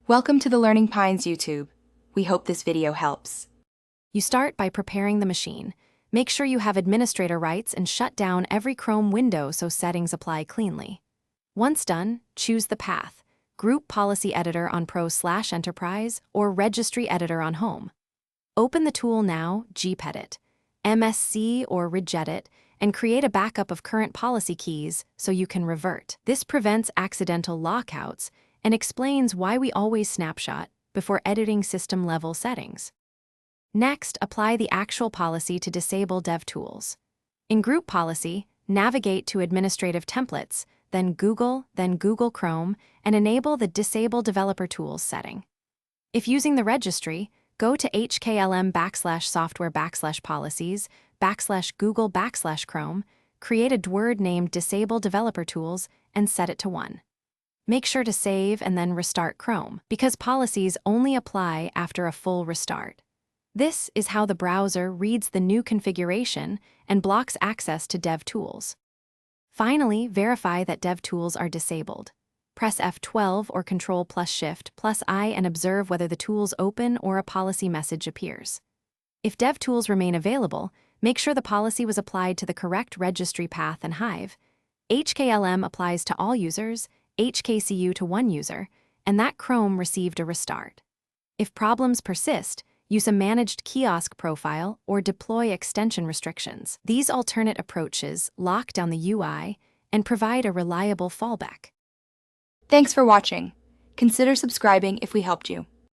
Welcome to the Learning Pines YouTube. We hope this video helps. You start by preparing the machine. Make sure you have administrator rights and shut down every Chrome window so settings apply cleanly. Once done, choose the path: Group Policy Editor on Pro/Enterprise or Registry Editor on Home. Open the tool now, gpedit, MSC or regedit, and create a backup of current policy keys so you can revert. This prevents accidental lockouts and explains why we always snapshot before editing system-level settings. Next, apply the actual policy to disable DevTools. In Group Policy, navigate to Administrative Templates, then Google Chrome, and enable the Disable Developer Tools setting. If using the registry, go to hklm/software/policies/Google/Chrome, create a word named Disable Developer Tools, and set it to 1. Make sure to save and then restart Chrome, because policies only apply after a full restart. This is how the browser reads the new configuration and blocks access to DevTools. Finally, verify that DevTools are disabled. Press F12 or Ctrl+Shift+I and observe whether the tools open or a policy message appears. If DevTools remain available, make sure the policy was applied to the correct registry path and Hive. HKLM applies to all users, HKCU to one user, and that Chrome received a restart. If problems persist, use a managed kiosk profile or deploy extension restrictions. These alternate approaches lock down the UI and provide a reliable fallback. Thanks for watching. Consider subscribing if we helped you.